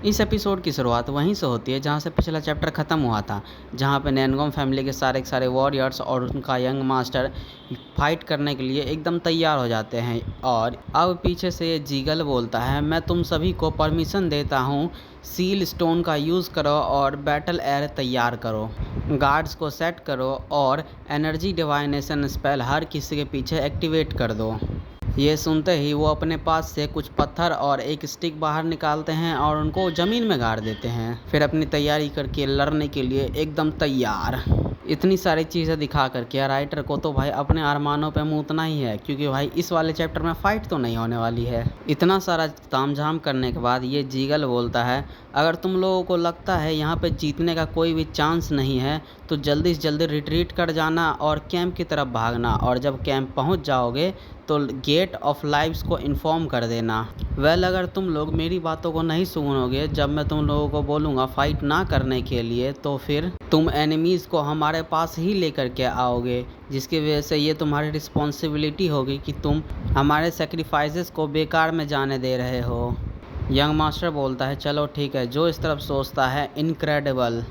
इस एपिसोड की शुरुआत वहीं से होती है जहां से पिछला चैप्टर ख़त्म हुआ था, जहां पे नैनगॉम फैमिली के सारे वॉरियर्स और उनका यंग मास्टर फाइट करने के लिए एकदम तैयार हो जाते हैं। और अब पीछे से ये जीगल बोलता है, मैं तुम सभी को परमिशन देता हूँ, सील स्टोन का यूज़ करो और बैटल एयर तैयार करो, गार्ड्स को सेट करो और एनर्जी डिवाइनेशन स्पेल हर किसी के पीछे एक्टिवेट कर दो। ये सुनते ही वो अपने पास से कुछ पत्थर और एक स्टिक बाहर निकालते हैं और उनको ज़मीन में गाड़ देते हैं, फिर अपनी तैयारी करके लड़ने के लिए एकदम तैयार। इतनी सारी चीज़ें दिखा करके राइटर को तो भाई अपने अरमानों पे मूतना ही है, क्योंकि भाई इस वाले चैप्टर में फ़ाइट तो नहीं होने वाली है। इतना सारा तामझाम करने के बाद ये जीगल बोलता है, अगर तुम लोगों को लगता है यहाँ पे जीतने का कोई भी चांस नहीं है तो जल्दी से जल्दी रिट्रीट कर जाना और कैंप की तरफ भागना, और जब कैंप पहुँच जाओगे तो गेट ऑफ लाइव्स को इन्फॉर्म कर देना। वेल, अगर तुम लोग मेरी बातों को नहीं सुनोगे जब मैं तुम लोगों को बोलूँगा फाइट ना करने के लिए, तो फिर तुम एनिमीज़ को हमारे पास ही लेकर के आओगे, जिसकी वजह से ये तुम्हारी रिस्पॉन्सिबिलिटी होगी कि तुम हमारे सेक्रीफाइसेस को बेकार में जाने दे रहे हो। यंग मास्टर बोलता है, चलो ठीक है, जो इस तरफ सोचता है इनक्रेडिबल।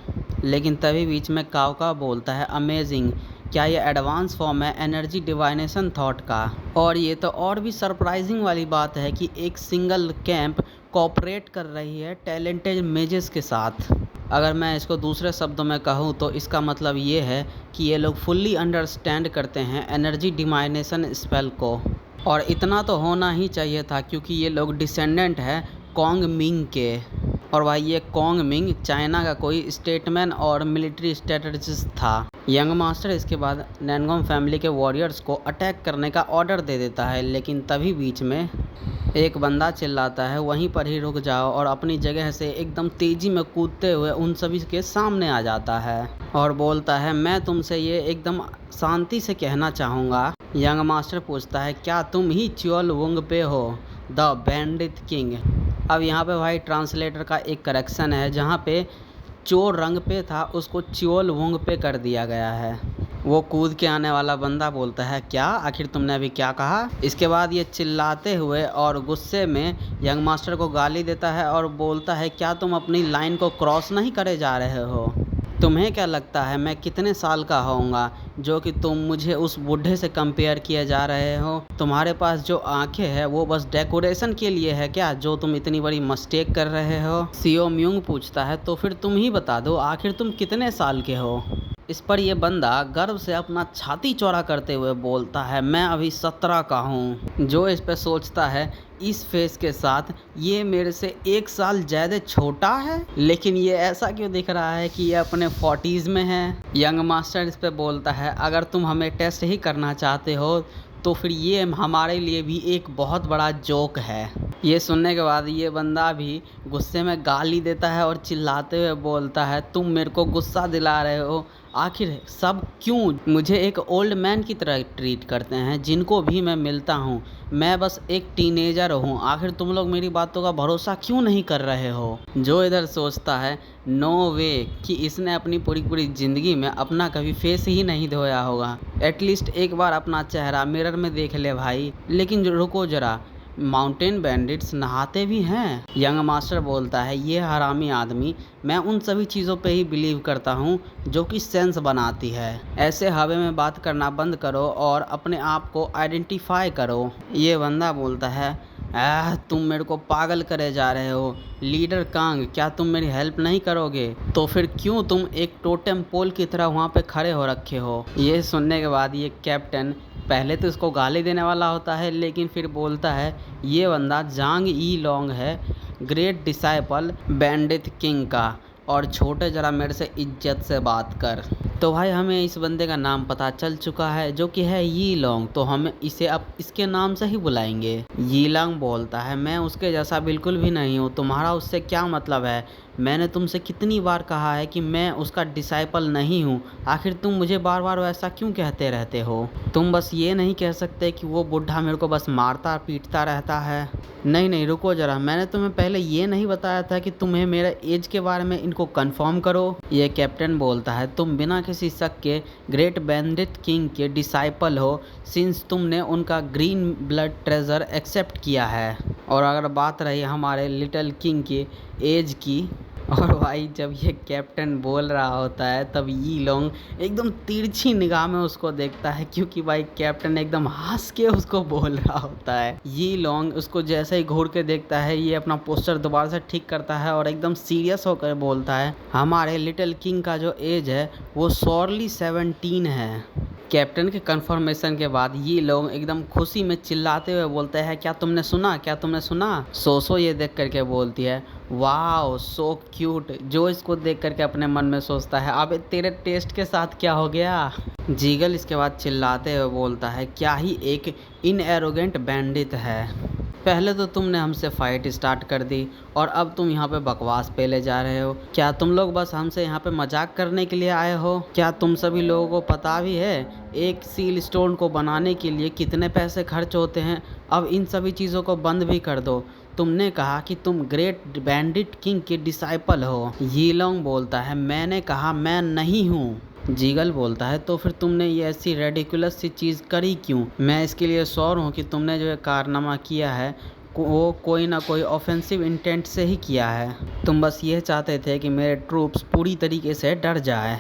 लेकिन तभी बीच में कावका बोलता है, अमेजिंग, क्या ये एडवांस फॉर्म है एनर्जी डिवाइनेशन थॉट का। और ये तो और भी सरप्राइजिंग वाली बात है कि एक सिंगल कैंप कोऑपरेट कर रही है टैलेंटेड मेजेस के साथ। अगर मैं इसको दूसरे शब्दों में कहूँ तो इसका मतलब ये है कि ये लोग फुल्ली अंडरस्टैंड करते हैं एनर्जी डिवाइनेशन स्पेल को। और इतना तो होना ही चाहिए था, क्योंकि ये लोग डिसेंडेंट है कॉन्ग मिंग के। और भाई ये कॉन्ग मिंग चाइना का कोई स्टेटमैन और मिलिट्री स्ट्रेटजिस्ट था। यंग मास्टर इसके बाद नैनगॉम फैमिली के वॉरियर्स को अटैक करने का ऑर्डर दे देता है, लेकिन तभी बीच में एक बंदा चिल्लाता है, वहीं पर ही रुक जाओ, और अपनी जगह से एकदम तेज़ी में कूदते हुए उन सभी के सामने आ जाता है और बोलता है, मैं तुमसे ये एकदम शांति से कहना चाहूँगा। यंग मास्टर पूछता है, क्या तुम ही च्योल वुंग पे हो, द बैंडिट किंग। अब यहाँ पे भाई ट्रांसलेटर का एक करेक्शन है, जहाँ पे चोर रंग पे था उसको च्योल वुंग पे कर दिया गया है। वो कूद के आने वाला बंदा बोलता है, क्या, आखिर तुमने अभी क्या कहा। इसके बाद ये चिल्लाते हुए और गुस्से में यंग मास्टर को गाली देता है और बोलता है, क्या तुम अपनी लाइन को क्रॉस नहीं करे जा रहे हो। तुम्हें क्या लगता है मैं कितने साल का होऊंगा जो कि तुम मुझे उस बूढ़े से कंपेयर किए जा रहे हो। तुम्हारे पास जो आंखें हैं वो बस डेकोरेशन के लिए है क्या, जो तुम इतनी बड़ी मिस्टेक कर रहे हो। सियो म्यूंग पूछता है, तो फिर तुम ही बता दो, आखिर तुम कितने साल के हो। इस पर यह बंदा गर्व से अपना छाती चौड़ा करते हुए बोलता है, मैं अभी 17 का हूँ। जो इस पे सोचता है इस फेस के साथ ये मेरे से 1 साल ज़्यादा छोटा है, लेकिन ये ऐसा क्यों दिख रहा है कि ये अपने 40s में है। यंग मास्टर इस पे बोलता है, अगर तुम हमें टेस्ट ही करना चाहते हो तो फिर ये हमारे लिए भी एक बहुत बड़ा जोक है। ये सुनने के बाद ये बंदा भी गुस्से में गाली देता है और चिल्लाते हुए बोलता है, तुम मेरे को गुस्सा दिला रहे हो, आखिर सब क्यों मुझे एक ओल्ड मैन की तरह ट्रीट करते हैं, जिनको भी मैं मिलता हूँ मैं बस एक टीनेजर हूँ, आखिर तुम लोग मेरी बातों का भरोसा क्यों नहीं कर रहे हो। जो इधर सोचता है, नो वे, कि इसने अपनी पूरी ज़िंदगी में अपना कभी फेस ही नहीं धोया होगा, एटलीस्ट एक बार अपना चेहरा मिरर में देख ले भाई। लेकिन रुको जरा, माउंटेन बैंडिट्स नहाते भी हैं। यंग मास्टर बोलता है, ये हरामी आदमी, मैं उन सभी चीज़ों पे ही बिलीव करता हूँ जो कि सेंस बनाती है। ऐसे हवा में बात करना बंद करो और अपने आप को आइडेंटिफाई करो। ये बंदा बोलता है, तुम मेरे को पागल करे जा रहे हो लीडर कांग, क्या तुम मेरी हेल्प नहीं करोगे, तो फिर क्यों तुम एक टोटेम पोल की तरह वहाँ पे खड़े हो रखे हो। ये सुनने के बाद ये कैप्टन पहले तो इसको गाली देने वाला होता है, लेकिन फिर बोलता है, ये बंदा जांग ई लोंग है, ग्रेट डिसाइपल बैंडिट किंग का, और छोटे जरा मेरे से इज्जत से बात कर। तो भाई हमें इस बंदे का नाम पता चल चुका है, जो कि है यी लोंग, तो हम इसे अब इसके नाम से ही बुलाएंगे। यी लोंग बोलता है, मैं उसके जैसा बिल्कुल भी नहीं हूँ, तुम्हारा उससे क्या मतलब है। मैंने तुमसे कितनी बार कहा है कि मैं उसका डिसाइपल नहीं हूँ, आखिर तुम मुझे बार बार वैसा क्यों कहते रहते हो। तुम बस ये नहीं कह सकते कि वो बूढ़ा मेरे को बस मारता पीटता रहता है। नहीं रुको जरा, मैंने तुम्हें पहले ये नहीं बताया था कि तुम्हें मेरा एज के बारे में इनको कंफर्म करो। ये कैप्टन बोलता है, तुम बिना किसी शक के ग्रेट बैंडिट किंग के डिसाइपल हो, सिंस तुमने उनका ग्रीन ब्लड ट्रेजर एक्सेप्ट किया है। और अगर बात रही हमारे लिटिल किंग की एज की, और भाई जब ये कैप्टन बोल रहा होता है तब यी लोंग एकदम तिरछी निगाह में उसको देखता है, क्योंकि भाई कैप्टन एकदम हंस के उसको बोल रहा होता है। यी लोंग उसको जैसे ही घूर के देखता है, ये अपना पोस्टर दोबारा से ठीक करता है और एकदम सीरियस होकर बोलता है, हमारे लिटिल किंग का जो एज है वो सॉरली 17 है। कैप्टन के कंफर्मेशन के बाद ये लोग एकदम खुशी में चिल्लाते हुए बोलते हैं, क्या तुमने सुना, क्या तुमने सुना। सोसो ये देख करके बोलती है, वाओ सो क्यूट। जो इसको देख करके अपने मन में सोचता है, अबे तेरे टेस्ट के साथ क्या हो गया। जीगल इसके बाद चिल्लाते हुए बोलता है, क्या ही एक इनएरोगेंट बैंडिट है। पहले तो तुमने हमसे फाइट स्टार्ट कर दी और अब तुम यहाँ पे बकवास पे ले जा रहे हो। क्या तुम लोग बस हमसे यहाँ पे मजाक करने के लिए आए हो? क्या तुम सभी लोगों को पता भी है एक सील स्टोन को बनाने के लिए कितने पैसे खर्च होते हैं? अब इन सभी चीज़ों को बंद भी कर दो। तुमने कहा कि तुम ग्रेट बैंडिट किंग के डिसाइपल हो। यी लोंग बोलता है, मैंने कहा मैं नहीं हूँ। जीगल बोलता है, तो फिर तुमने ये ऐसी रेडिकुलस सी चीज़ करी क्यों? मैं इसके लिए श्योर हूँ कि तुमने जो ये कारनामा किया है वो कोई ना कोई ऑफेंसिव इंटेंट से ही किया है। तुम बस ये चाहते थे कि मेरे ट्रूप्स पूरी तरीके से डर जाए।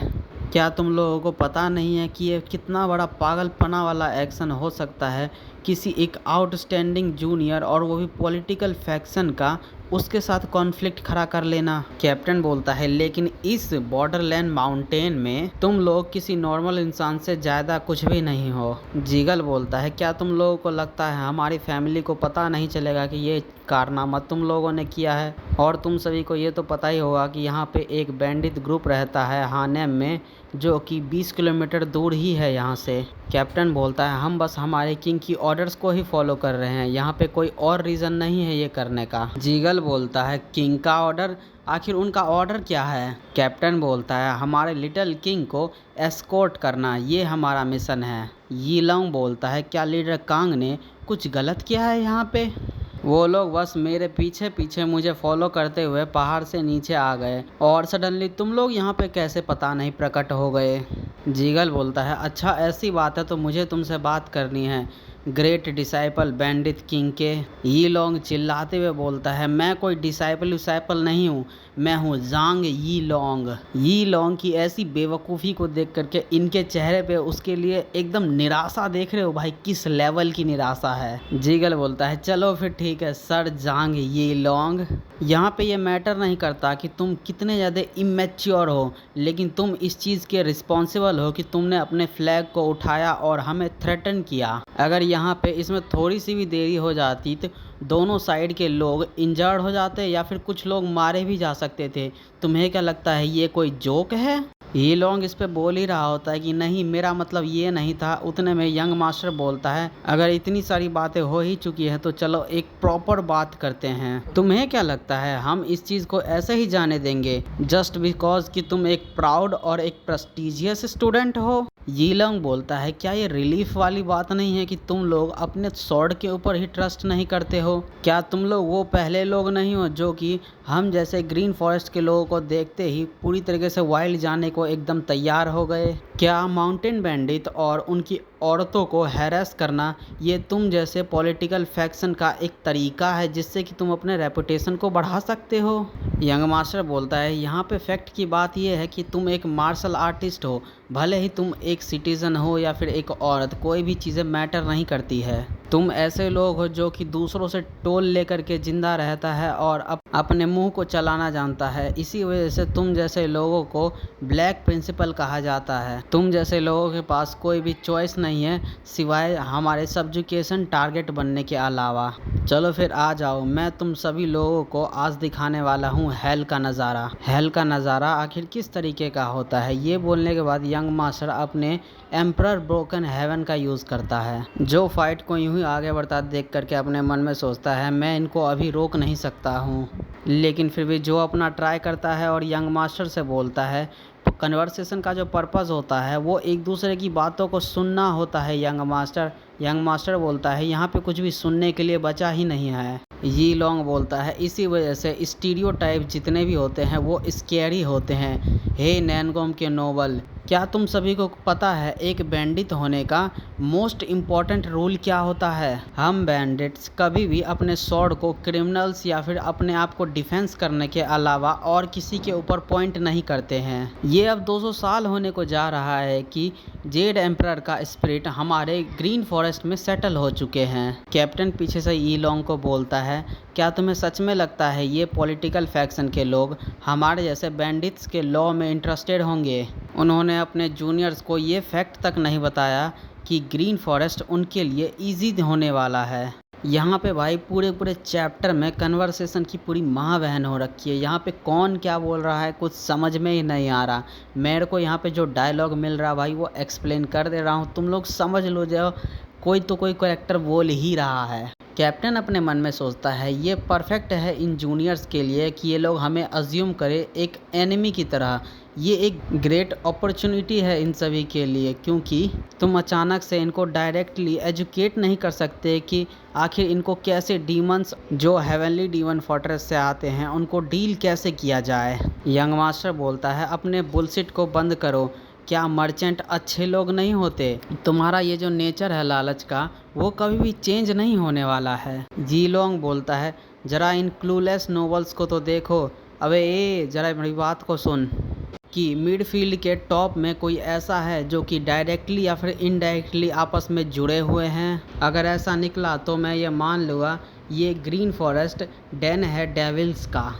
क्या तुम लोगों को पता नहीं है कि ये कितना बड़ा पागलपना वाला एक्शन हो सकता है किसी एक आउटस्टैंडिंग जूनियर, और वो भी पॉलिटिकल फैक्शन का, उसके साथ कॉन्फ्लिक्ट खड़ा कर लेना। कैप्टन बोलता है, लेकिन इस बॉर्डरलैंड माउंटेन में तुम लोग किसी नॉर्मल इंसान से ज़्यादा कुछ भी नहीं हो। जीगल बोलता है, क्या तुम लोगों को लगता है हमारी फैमिली को पता नहीं चलेगा कि ये कारनामा तुम लोगों ने किया है? और तुम सभी को ये तो पता ही होगा कि यहाँ पे एक बैंडिट ग्रुप रहता है हानेम में, जो कि 20 किलोमीटर दूर ही है यहाँ से। कैप्टन बोलता है, हम बस हमारे किंग की ऑर्डर्स को ही फॉलो कर रहे हैं, यहाँ पे कोई और रीज़न नहीं है ये करने का। जीगल बोलता है, किंग का ऑर्डर? आखिर उनका ऑर्डर क्या है? कैप्टन बोलता है, हमारे लिटिल किंग को एस्कॉर्ट करना, ये हमारा मिशन है। यी लोंग बोलता है, क्या लीडर कांग ने कुछ गलत किया है यहाँ पे? वो लोग बस मेरे पीछे पीछे मुझे फॉलो करते हुए पहाड़ से नीचे आ गए और सडनली तुम लोग यहाँ पे कैसे पता नहीं प्रकट हो गए। जीगल बोलता है, अच्छा ऐसी बात है तो मुझे तुमसे बात करनी है ग्रेट डिसाइपल बैंडिट किंग के। यी लोंग चिल्लाते हुए बोलता है, मैं कोई डिसाइपल नहीं हूँ, मैं हूँ जांग यी लोंग। यी लोंग की ऐसी बेवकूफ़ी को देख करके इनके चेहरे पे उसके लिए एकदम निराशा, देख रहे हो भाई किस लेवल की निराशा है। जीगल बोलता है, चलो फिर ठीक है सर जांग यी लोंग, यहाँ पे ये मैटर नहीं करता कि तुम कितने ज़्यादा इमेच्योर हो, लेकिन तुम इस चीज़ के रिस्पॉन्सिबल हो कि तुमने अपने फ्लैग को उठाया और हमें थ्रेटन किया। अगर यहाँ पे इसमें थोड़ी सी भी देरी हो जाती तो दोनों साइड के लोग इंजर्ड हो जाते या फिर कुछ लोग मारे भी जा सकते थे। तुम्हें क्या लगता है ये कोई जोक है? ये लोग इस पे बोल ही रहा होता है कि नहीं मेरा मतलब ये नहीं था। उतने में यंग मास्टर बोलता है, अगर इतनी सारी बातें हो ही चुकी हैं तो चलो एक प्रॉपर बात करते हैं। तुम्हें क्या लगता है हम इस चीज़ को ऐसे ही जाने देंगे जस्ट बिकॉज कि तुम एक प्राउड और एक प्रेस्टिजियस स्टूडेंट हो? यी लोंग बोलता है, क्या ये रिलीफ वाली बात नहीं है कि तुम लोग अपने स्वॉर्ड के ऊपर ही ट्रस्ट नहीं करते हो? क्या तुम लोग वो पहले लोग नहीं हो जो कि हम जैसे ग्रीन फॉरेस्ट के लोगों को देखते ही पूरी तरीके से वाइल्ड जाने को एकदम तैयार हो गए? क्या माउंटेन बैंडिट और उनकी औरतों को हैरेस करना ये तुम जैसे पॉलिटिकल फैक्शन का एक तरीका है जिससे कि तुम अपने रेपुटेशन को बढ़ा सकते हो? यंग मास्टर बोलता है, यहाँ पे फैक्ट की बात यह है कि तुम एक मार्शल आर्टिस्ट हो, भले ही तुम एक सिटीज़न हो या फिर एक औरत, कोई भी चीज़ें मैटर नहीं करती है। तुम ऐसे लोग हो जो कि दूसरों से टोल लेकर के जिंदा रहता है और अपने मुंह को चलाना जानता है। इसी वजह से तुम जैसे लोगों को ब्लैक प्रिंसिपल कहा जाता है। तुम जैसे लोगों के पास कोई भी चॉइस नहीं है सिवाय हमारे सब्जुकेशन टारगेट बनने के अलावा। चलो फिर आ जाओ, मैं तुम सभी लोगों को आज दिखाने वाला हूँ हेल का नज़ारा। हेल का नज़ारा आखिर किस तरीके का होता है? ये बोलने के बाद यंग मास्टर अपने एम्परर ब्रोकन हेवन का यूज़ करता है। जो फाइट को यूं ही आगे बढ़ता देख करके अपने मन में सोचता है, मैं इनको अभी रोक नहीं सकता हूँ, लेकिन फिर भी जो अपना ट्राई करता है और यंग मास्टर से बोलता है। कन्वर्सेशन का जो पर्पज़ होता है वो एक दूसरे की बातों को सुनना होता है। यंग मास्टर बोलता है, यहाँ पे कुछ भी सुनने के लिए बचा ही नहीं है। यी लोंग बोलता है, इसी वजह से स्टीरियोटाइप जितने भी होते हैं वो स्कैरी होते हैं। हे नैनगोम के नोबल, क्या तुम सभी को पता है एक बैंडिट होने का मोस्ट इम्पॉर्टेंट रूल क्या होता है? हम बैंडिट्स कभी भी अपने स्वॉर्ड को क्रिमिनल्स या फिर अपने आप को डिफेंस करने के अलावा और किसी के ऊपर पॉइंट नहीं करते हैं। ये अब 200 साल होने को जा रहा है कि जेड एम्परर का स्पिरिट हमारे ग्रीन फॉरेस्ट में सेटल हो चुके हैं। कैप्टन पीछे से ई लॉन्ग को बोलता है, क्या तुम्हें सच में लगता है ये पॉलिटिकल फैक्शन के लोग हमारे जैसे बैंडिट्स के लॉ में इंटरेस्टेड होंगे? उन्होंने अपने जूनियर्स को ये फैक्ट तक नहीं बताया कि ग्रीन फॉरेस्ट उनके लिए ईजी होने वाला है। यहाँ पे भाई पूरे चैप्टर में कन्वर्सेशन की पूरी महाबहन हो रखी है। यहाँ पे कौन क्या बोल रहा है कुछ समझ में ही नहीं आ रहा। मेरे को यहाँ पे जो डायलॉग मिल रहा भाई वो एक्सप्लेन कर दे रहा हूँ, तुम लोग समझ लो। जो कोई कैरेक्टर बोल ही रहा है। कैप्टन अपने मन में सोचता है ये परफेक्ट है इन जूनियर्स के लिए कि ये लोग हमें अज्यूम करे एक एनिमी की तरह। ये एक ग्रेट अपॉर्चुनिटी है इन सभी के लिए, क्योंकि तुम अचानक से इनको डायरेक्टली एजुकेट नहीं कर सकते कि आखिर इनको कैसे डीमंस जो हेवनली डीमन फोर्ट्रेस से आते हैं उनको डील कैसे किया जाए। यंग मास्टर बोलता है अपने बुलशिट को बंद करो, क्या मर्चेंट अच्छे लोग नहीं होते? तुम्हारा ये जो नेचर है लालच का वो कभी भी चेंज नहीं होने वाला है। जी लोंग बोलता है जरा इन क्लूलेस नोवेल्स को तो देखो। अबे जरा मेरी बात को सुन कि मिडफील्ड के टॉप में कोई ऐसा है जो कि डायरेक्टली या फिर इनडायरेक्टली आपस में जुड़े हुए हैं। अगर ऐसा निकला तो मैं ये मान लूँगा ये ग्रीन फॉरेस्ट डेन है डेविल्स का।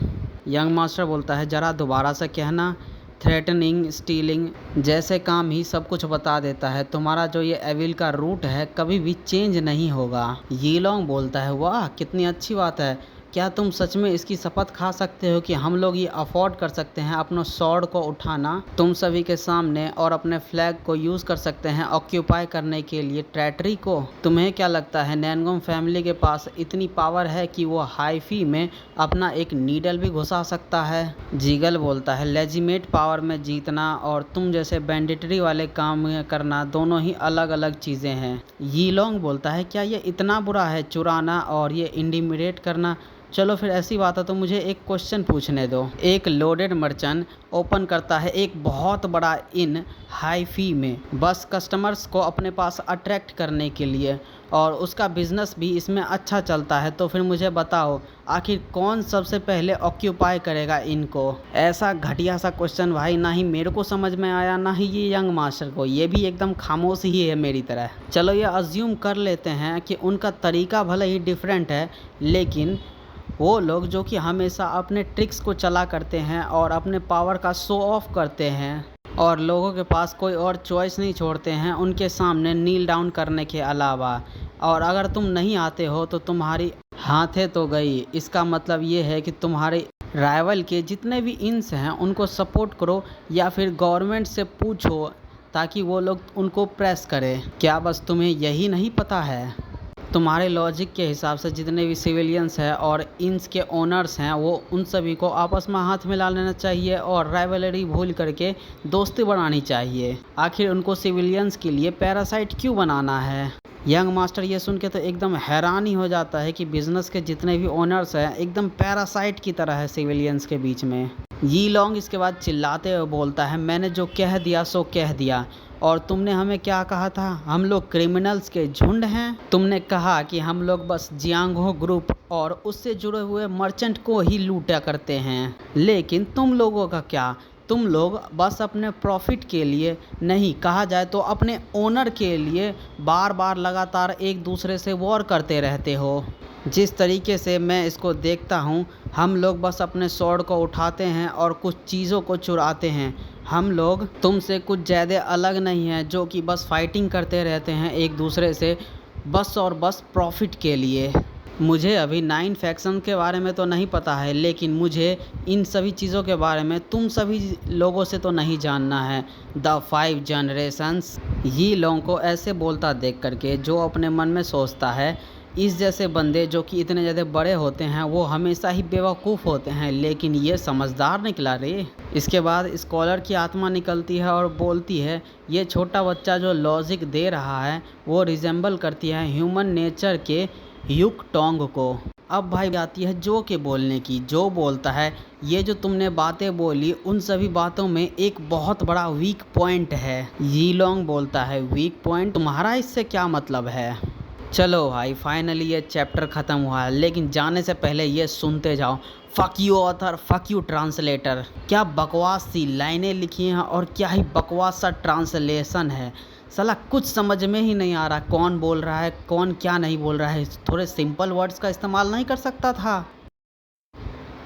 यंग मास्टर बोलता है जरा दोबारा से कहना। थ्रेटनिंग स्टीलिंग जैसे काम ही सब कुछ बता देता है। तुम्हारा जो ये एविल का रूट है कभी भी चेंज नहीं होगा। ये लॉन्ग बोलता है वाह कितनी अच्छी बात है, क्या तुम सच में इसकी शपथ खा सकते हो कि हम लोग ये अफोर्ड कर सकते हैं अपना स्वॉर्ड को उठाना तुम सभी के सामने और अपने फ्लैग को यूज़ कर सकते हैं ऑक्यूपाई करने के लिए ट्रैटरी को? तुम्हें क्या लगता है नैनगोम फैमिली के पास इतनी पावर है कि वो हाईफी में अपना एक नीडल भी घुसा सकता है? जीगल बोलता है लेजिमेट पावर में जीतना और तुम जैसे बैंडिटरी वाले काम करना दोनों ही अलग अलग चीज़ें हैं। यी लॉन्ग बोलता है क्या ये इतना बुरा है चुराना और ये इंडिमिडेट करना? चलो फिर ऐसी बात है तो मुझे एक क्वेश्चन पूछने दो। एक लोडेड मर्चेंट ओपन करता है एक बहुत बड़ा इन हाई फी में बस कस्टमर्स को अपने पास अट्रैक्ट करने के लिए और उसका बिजनेस भी इसमें अच्छा चलता है, तो फिर मुझे बताओ आखिर कौन सबसे पहले ऑक्यूपाई करेगा इनको? ऐसा घटिया सा क्वेश्चन भाई ना ही मेरे को समझ में आया ना ही ये यंग मास्टर को। ये भी एकदम खामोश ही है मेरी तरह। चलो ये अज्यूम कर लेते हैं कि उनका तरीका भले ही डिफरेंट है, लेकिन वो लोग जो कि हमेशा अपने ट्रिक्स को चला करते हैं और अपने पावर का शो ऑफ करते हैं और लोगों के पास कोई और चॉइस नहीं छोड़ते हैं उनके सामने नील डाउन करने के अलावा। और अगर तुम नहीं आते हो तो तुम्हारी हाथे तो गई। इसका मतलब ये है कि तुम्हारे राइवल के जितने भी इंस हैं उनको सपोर्ट करो या फिर गवर्नमेंट से पूछो ताकि वो लोग उनको प्रेस करें। क्या बस तुम्हें यही नहीं पता है? तुम्हारे लॉजिक के हिसाब से जितने भी सिविलियंस हैं और इंस के ओनर्स हैं वो उन सभी को आपस में हाथ मिला लेना चाहिए और राइवलरी भूल करके दोस्ती बनानी चाहिए। आखिर उनको सिविलियंस के लिए पैरासाइट क्यों बनाना है? यंग मास्टर ये सुन के तो एकदम हैरान ही हो जाता है कि बिजनेस के जितने भी ओनर्स हैं एकदम पैरासाइट की तरह है सिविलियंस के बीच में। यी लॉन्ग इसके बाद चिल्लाते हुए बोलता है मैंने जो कह दिया सो कह दिया। और तुमने हमें क्या कहा था? हम लोग क्रिमिनल्स के झुंड हैं? तुमने कहा कि हम लोग बस जियांगहो ग्रुप और उससे जुड़े हुए मर्चेंट को ही लूटा करते हैं, लेकिन तुम लोगों का क्या? तुम लोग बस अपने प्रॉफिट के लिए नहीं, कहा जाए तो अपने ओनर के लिए बार बार लगातार एक दूसरे से वॉर करते रहते हो। जिस तरीके से मैं इसको देखता हूँ हम लोग बस अपने स्वॉर्ड को उठाते हैं और कुछ चीज़ों को चुराते हैं। हम लोग तुमसे कुछ ज़्यादा अलग नहीं हैं जो कि बस फाइटिंग करते रहते हैं एक दूसरे से बस और बस प्रॉफिट के लिए। मुझे अभी 9 फैक्शन के बारे में तो नहीं पता है, लेकिन मुझे इन सभी चीज़ों के बारे में तुम सभी लोगों से तो नहीं जानना है। The 5 generations. ये लोगों को ऐसे बोलता देख करके जो अपने मन में सोचता है इस जैसे बंदे जो कि इतने ज़्यादा बड़े होते हैं वो हमेशा ही बेवकूफ़ होते हैं, लेकिन ये समझदार निकला रे। इसके बाद स्कॉलर की आत्मा निकलती है और बोलती है ये छोटा बच्चा जो लॉजिक दे रहा है वो रिजेंबल करती है ह्यूमन नेचर के युक टोंग को। अब भाई आती है जो के बोलने की। जो बोलता है ये जो तुमने बातें बोली उन सभी बातों में एक बहुत बड़ा वीक पॉइंट है। यीलोंग बोलता है वीक पॉइंट, तुम्हारा इससे क्या मतलब है। चलो भाई फाइनली ये चैप्टर ख़त्म हुआ है, लेकिन जाने से पहले ये सुनते जाओ। Fuck you author, fuck you translator. क्या बकवास सी लाइनें लिखी हैं और क्या ही बकवास सा ट्रांसलेशन है। साला कुछ समझ में ही नहीं आ रहा कौन बोल रहा है कौन क्या नहीं बोल रहा है। थोड़े सिंपल वर्ड्स का इस्तेमाल नहीं कर सकता था।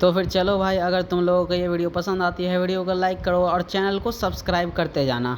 तो फिर चलो भाई, अगर तुम लोगों को ये वीडियो पसंद आती है वीडियो को लाइक करो और चैनल को सब्सक्राइब करते जाना।